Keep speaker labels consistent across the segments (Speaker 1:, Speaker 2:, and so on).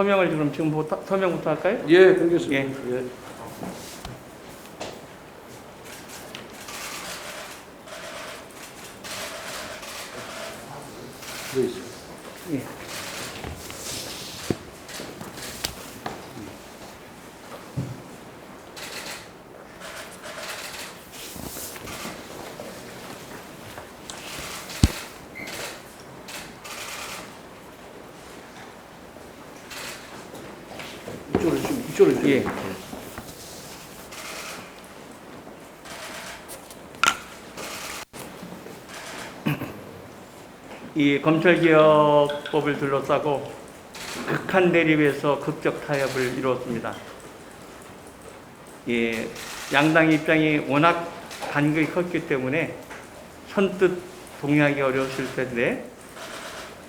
Speaker 1: 서명을 지금부터 서명부터 할까요?
Speaker 2: 예, 알겠습니다.
Speaker 1: 예.
Speaker 2: 예. 네, 있어요.
Speaker 1: 예.
Speaker 2: 이쪽으로 좀.
Speaker 1: 예. 이 검찰개혁법을 둘러싸고 극한 대립에서 극적 타협을 이루었습니다. 예, 양당 입장이 워낙 간극이 컸기 때문에 선뜻 동의하기 어려웠을 텐데,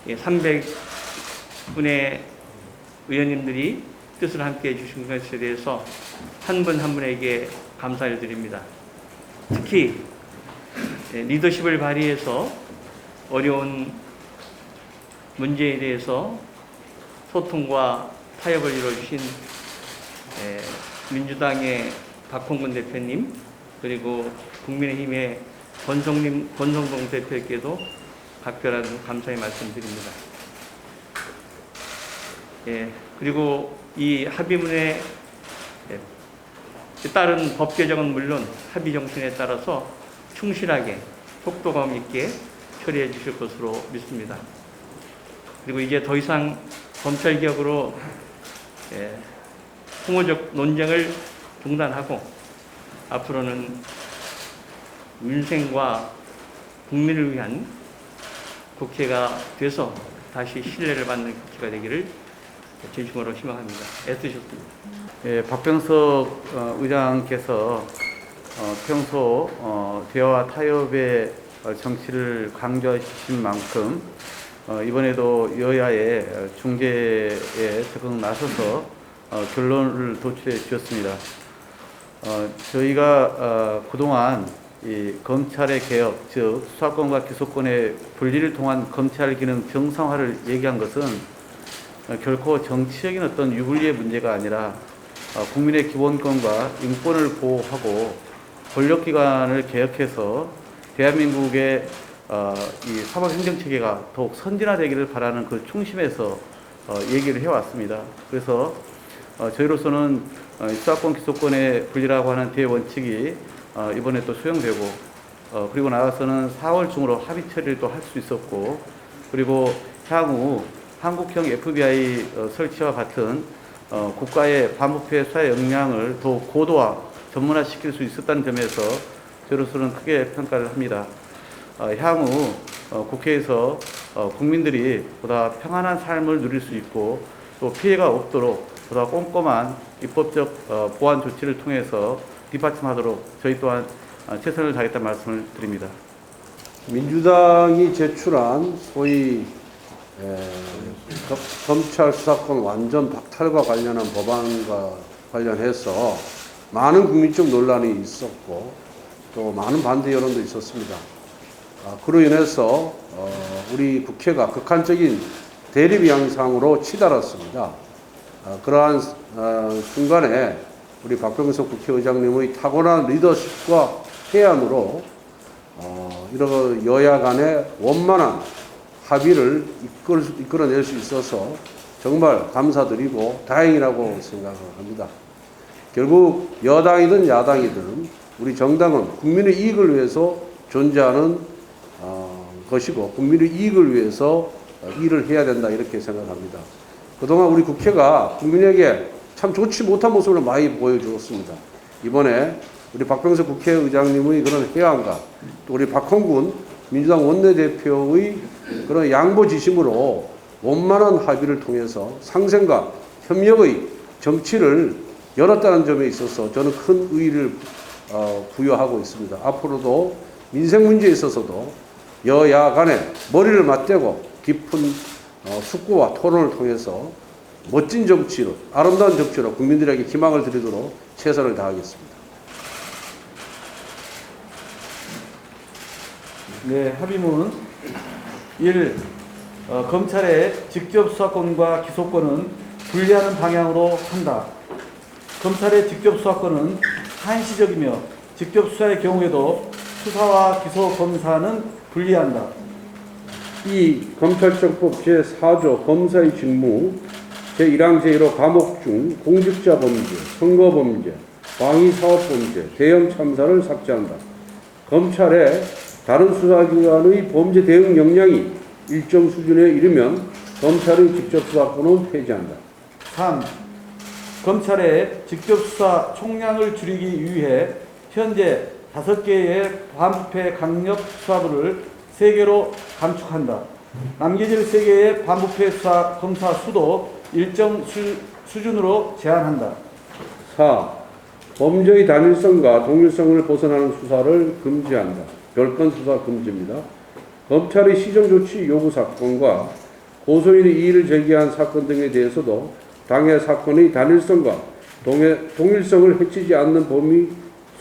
Speaker 1: 300분의 의원님들이 뜻을 함께 해주신 것에 대해서 한 분 한 분에게 감사를 드립니다. 특히 리더십을 발휘해서 어려운 문제에 대해서 소통과 타협을 이루어주신 민주당의 박홍근 대표님, 그리고 국민의힘의 권성동 대표에게도 각별한 감사의 말씀드립니다. 그리고 이 합의문에 따른 법 개정은 물론 합의 정신에 따라서 충실하게 속도감 있게 처리해 주실 것으로 믿습니다. 그리고 이제 더 이상 검찰개혁으로 풍어적 논쟁을 중단하고 앞으로는 민생과 국민을 위한 국회가 돼서 다시 신뢰를 받는 국회가 되기를 진심으로 희망합니다. 애쓰셨습니다.
Speaker 3: 예, 박병석 의장께서 평소 대화와 타협의 정치를 강조하신 만큼 이번에도 여야의 중재에 적극 나서서 결론을 도출해 주셨습니다. 저희가 그동안 이 검찰의 개혁, 즉 수사권과 기소권의 분리를 통한 검찰 기능 정상화를 얘기한 것은 결코 정치적인 어떤 유불리의 문제가 아니라 국민의 기본권과 인권을 보호하고 권력기관을 개혁해서 대한민국의 이 사법행정체계가 더욱 선진화되기를 바라는 그 중심에서 얘기를 해왔습니다. 그래서 저희로서는 수사권 기소권의 분리라고 하는 대원칙이 이번에 또 수용되고 그리고 나아가서는 4월 중으로 합의 처리를 또 할 수 있었고, 그리고 향후 한국형 FBI 설치와 같은 국가의 반부패 수사 역량을 더욱 고도화, 전문화시킬 수 있었다는 점에서 저로서는 크게 평가를 합니다. 향후 국회에서 국민들이 보다 평안한 삶을 누릴 수 있고 또 피해가 없도록 보다 꼼꼼한 입법적 보완 조치를 통해서 뒷받침하도록 저희 또한 최선을 다하겠다는 말씀을 드립니다.
Speaker 2: 민주당이 제출한 소위 검찰 수사권 완전 박탈과 관련한 법안과 관련해서 많은 국민적 논란이 있었고 또 많은 반대 여론도 있었습니다. 그로 인해서 우리 국회가 극한적인 대립 양상으로 치달았습니다. 그러한 순간에 우리 박병석 국회의장님의 탁월한 리더십과 해안으로 이런 여야 간의 원만한 합의를 이끌어낼 수 있어서 정말 감사드리고 다행이라고 생각을 합니다. 결국 여당이든 야당이든 우리 정당은 국민의 이익을 위해서 존재하는 것이고 국민의 이익을 위해서 일을 해야 된다 이렇게 생각합니다. 그동안 우리 국회가 국민에게 참 좋지 못한 모습을 많이 보여주었습니다. 이번에 우리 박병석 국회의장님의 그런 해안과 또 우리 박홍근 민주당 원내대표의 그런 양보지심으로 원만한 합의를 통해서 상생과 협력의 정치를 열었다는 점에 있어서 저는 큰 의의를 부여하고 있습니다. 앞으로도 민생 문제에 있어서도 여야 간에 머리를 맞대고 깊은 숙고와 토론을 통해서 멋진 정치로, 아름다운 정치로 국민들에게 희망을 드리도록 최선을 다하겠습니다.
Speaker 3: 네, 합의문 1. 검찰의 직접 수사권과 기소권은 분리하는 방향으로 한다. 검찰의 직접 수사권은 한시적이며 직접 수사의 경우에도 수사와 기소 검사는 분리한다.
Speaker 2: 이 검찰청법 제4조 검사의 직무 제1항 제1호 과목 중 공직자 범죄, 선거 범죄, 방위 사업 범죄, 대형 참사를 삭제한다. 검찰의 다른 수사기관의 범죄 대응 역량이 일정 수준에 이르면 검찰의 직접 수사권을 폐지한다.
Speaker 3: 3. 검찰의 직접 수사 총량을 줄이기 위해 현재 5개의 반부패 강력 수사부를 3개로 감축한다. 남겨질 3개의 반부패 수사 검사 수도 일정 수준으로 제한한다.
Speaker 2: 4. 범죄의 단일성과 동일성을 벗어나는 수사를 금지한다. 별건 수사 금지입니다. 검찰의 시정조치 요구 사건과 고소인의 이의를 제기한 사건 등에 대해서도 당해 사건의 단일성과 동일성을 해치지 않는 범위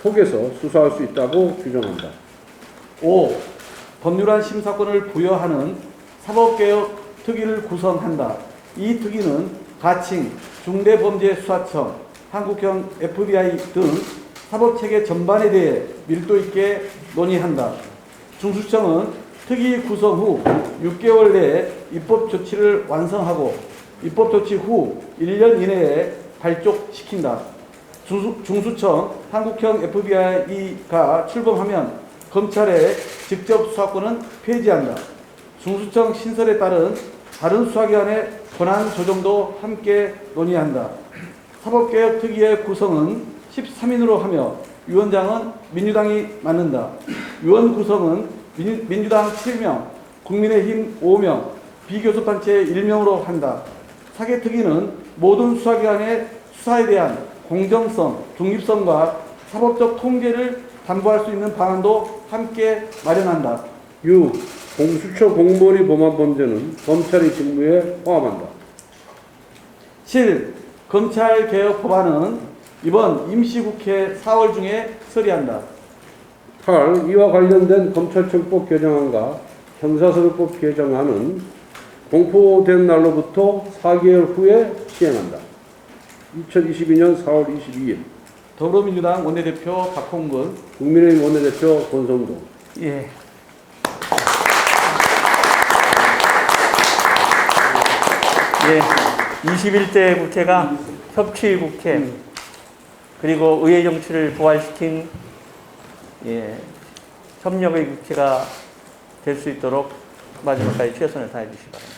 Speaker 2: 속에서 수사할 수 있다고 규정한다.
Speaker 3: 5. 법률안 심사권을 부여하는 사법개혁 특위를 구성한다. 이 특위는 가칭, 중대범죄수사청, 한국형 FBI 등 사법체계 전반에 대해 밀도 있게 논의한다. 중수청은 특위 구성 후 6개월 내에 입법조치를 완성하고 입법조치 후 1년 이내에 발족시킨다. 중수청, 한국형 FBI가 출범하면 검찰의 직접 수사권은 폐지한다. 중수청 신설에 따른 다른 수사기관의 권한 조정도 함께 논의한다. 사법개혁특위의 구성은 13인으로 하며 위원장은 민주당이 맡는다. 위원 구성은 민주당 7명, 국민의힘 5명, 비교섭단체 1명으로 한다. 사개특위는 모든 수사기관의 수사에 대한 공정성, 중립성과 사법적 통제를 담보할 수 있는 방안도 함께 마련한다.
Speaker 2: 6. 공수처 공무원이 범한 범죄는 검찰의 직무에 포함한다.
Speaker 3: 7. 검찰개혁 법안은 이번 임시국회 4월 중에 처리한다.
Speaker 2: 8. 이와 관련된 검찰청법 개정안과 형사사법법 개정안은 공포된 날로부터 4개월 후에 시행한다. 2022년 4월 22일
Speaker 3: 더불어민주당 원내대표 박홍근,
Speaker 2: 국민의힘 원내대표 권성동.
Speaker 1: 예. 예. 21대 국회가 협치 국회 그리고 의회 정치를 부활시킨 협력의 국회가 될 수 있도록 마지막까지 최선을 다해 주시기 바랍니다.